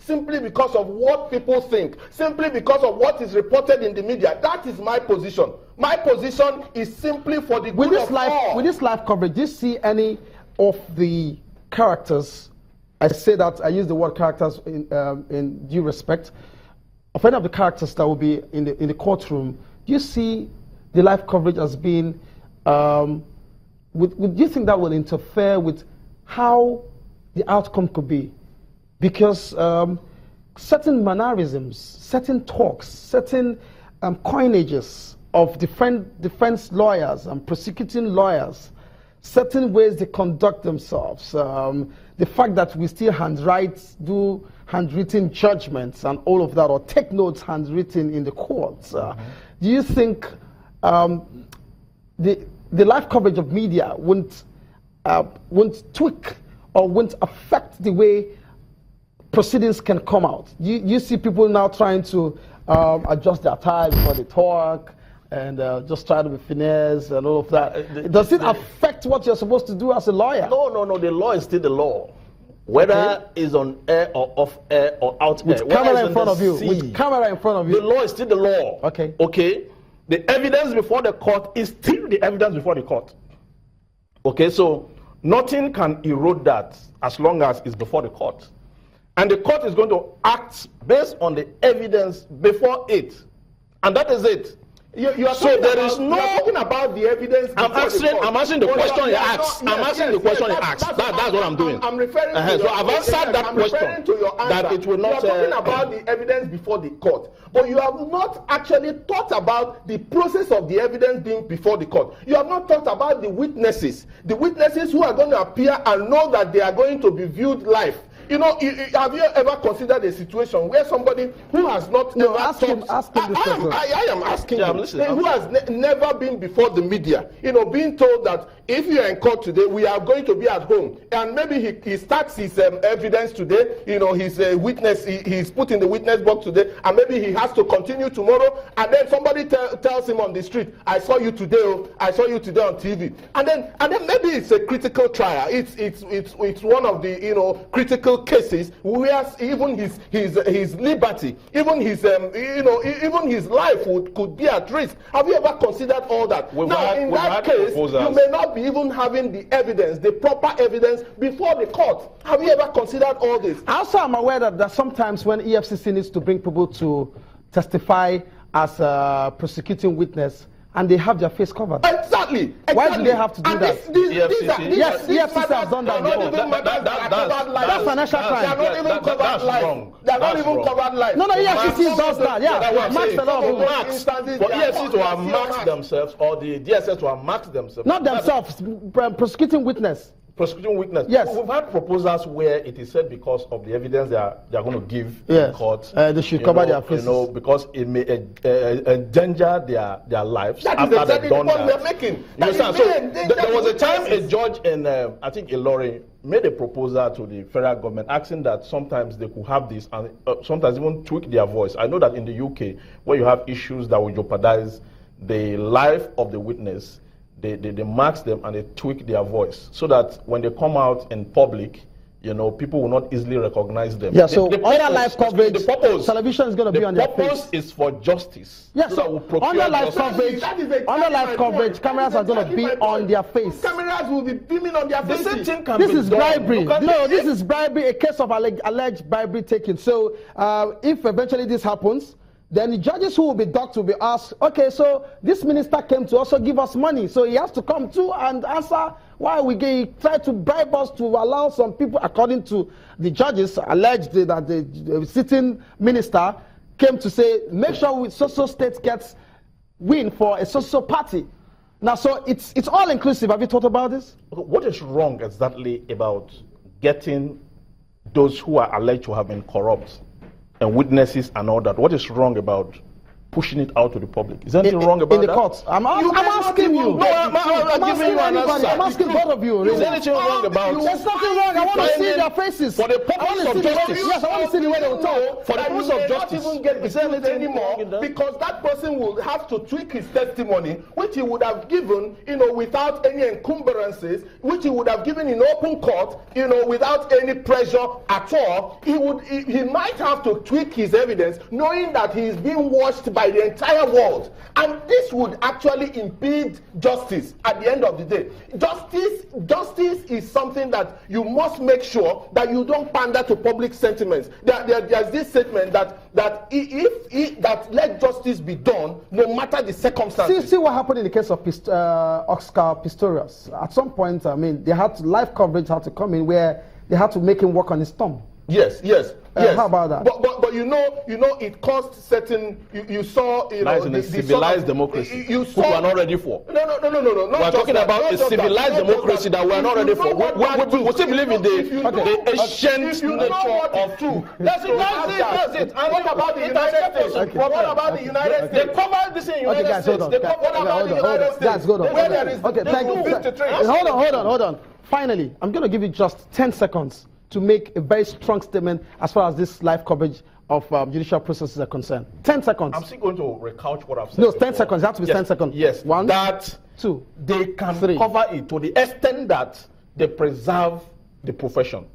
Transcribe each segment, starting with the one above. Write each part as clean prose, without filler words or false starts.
simply because of what people think, simply because of what is reported in the media. That is my position. My position is simply for the good of all. With this live coverage, do you see any of the characters, I say that, I use the word characters in due respect, of any of the characters that will be in the courtroom, do you see the live coverage as being, do you think that will interfere with how the outcome could be? Because certain mannerisms, certain talks, certain coinages of defense lawyers and prosecuting lawyers, certain ways they conduct themselves, the fact that we still do handwritten judgments and all of that, or take notes handwritten in the courts. Do you think the live coverage of media won't tweak or won't affect the way proceedings can come out? You see people now trying to adjust their tie before they talk, and just try to be finesse and all of that. Does it affect what you're supposed to do as a lawyer? No. The law is still the law. Whether it's on air or off air or out air. With camera in front of you. With camera in front of you. The law is still the law. Okay. Okay. The evidence before the court is still the evidence before the court. Okay, so nothing can erode that as long as it's before the court. And the court is going to act based on the evidence before it. And that is it. You're talking about the evidence. I'm answering the question you asked. I'm answering the question you asked. That's what I'm doing. I'm referring to so I've answered that question. That it will not. You're talking about the evidence before the court, but you have not actually thought about the process of the evidence being before the court. You have not thought about the witnesses who are going to appear and know that they are going to be viewed live. You know, have you ever considered a situation where somebody who has not never ask him I am asking him, who has never been before the media, you know, being told that if you are in court today, we are going to be at home, and maybe he starts his evidence today, you know, his witness, he's put in the witness box today, and maybe he has to continue tomorrow, and then somebody tells him on the street, I saw you today on TV, and then maybe it's a critical trial. It's one of the, you know, critical cases where even his liberty, even his even his life could be at risk. Have you ever considered all that? In that case, you may not be even having the evidence, the proper evidence before the court. Have you ever considered all this? Also, I'm aware that sometimes when EFCC needs to bring people to testify as a prosecuting witness, and they have their face covered. Exactly. Why do they have to do that? Yes, EFCC has done that before. That's financial crime. They are not even covered live. They are not even covered live. No, EFCC does that. Yeah, marks a lot of people. For EFCC to have marked themselves, or the DSS to have marked themselves. Not themselves, prosecuting witness. Prosecuting witness. Yes. We've had proposals where it is said because of the evidence they are going to give in court. They should cover their faces. You know, because it may endanger their lives. That is exactly the point we are making. So there was a time a judge in, I think, Ilorin made a proposal to the federal government asking that sometimes they could have this and sometimes even tweak their voice. I know that in the UK, where you have issues that will jeopardize the life of the witness, they mask them and they tweak their voice so that when they come out in public, you know, people will not easily recognize them. Yeah, so under live coverage, television is going to be on their face. The purpose is for justice. Yes, so under live coverage, cameras are going to be on their face. Cameras will be beaming on their face. This is bribery. No, this is bribery, a case of alleged bribery taken. So if eventually this happens, then the judges who will be docked will be asked, okay, so this minister came to also give us money, so he has to come too and answer why he tried to bribe us to allow some people, according to the judges, alleged that the sitting minister came to say, make sure so state gets win for a so party. Now, so it's all inclusive. Have you thought about this? What is wrong exactly about getting those who are alleged to have been corrupt and witnesses and all that? What is wrong about pushing it out to the public. Is anything wrong about that? In the courts. I'm asking you. No, I'm giving you an answer. I'm asking both of you. Is anything wrong about it? There's nothing wrong. I want to see their faces. For the purpose of justice. Yes, I want to see the way they will talk. For the purpose of justice. Not even get the truth anymore, because that person will have to tweak his testimony, which he would have given, without any encumbrances, which he would have given in open court, without any pressure at all. He might have to tweak his evidence, knowing that he is being watched by the entire world, and this would actually impede justice at the end of the day. Justice is something that you must make sure that you don't pander to public sentiments. There's this statement that let justice be done no matter the circumstances. See what happened in the case of Oscar Pistorius. At some point, live coverage had to come in where they had to make him work on his thumb. Yes. How about that? But it caused certain. You saw, That's in a civilized democracy. Which we are not ready for. No. We're talking about a civilized democracy that we are not ready for. We still believe in the ancient nature of truth. That's it. And what about the United States? What about the United States? They covered this in the United States. What about the United States? Guys, hold on. Where there is Okay, thank you. Hold on. Finally, I'm going to give you just 10 seconds to make a very strong statement as far as this live coverage of judicial processes are concerned. 10 seconds. I'm still going to recount what I've said. No, 10 seconds. It has to be 10 seconds. Yes. 1, that 2, they can 3. cover it to the extent that they preserve the profession.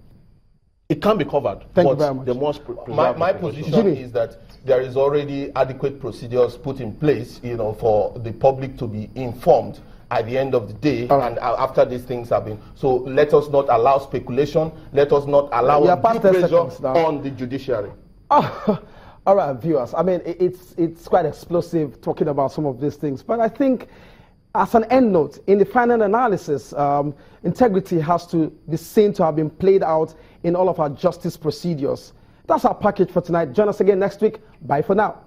It can be covered. Thank you very much. They must preserve My the profession. position is that there is already adequate procedures put in place, for the public to be informed at the end of the day, and after these things have been. So let us not allow speculation. Let us not allow undue pressure on the judiciary. All right, viewers. I mean, it's quite explosive talking about some of these things, but I think as an end note, in the final analysis, integrity has to be seen to have been played out in all of our justice procedures. That's our package for tonight. Join us again next week. Bye for now.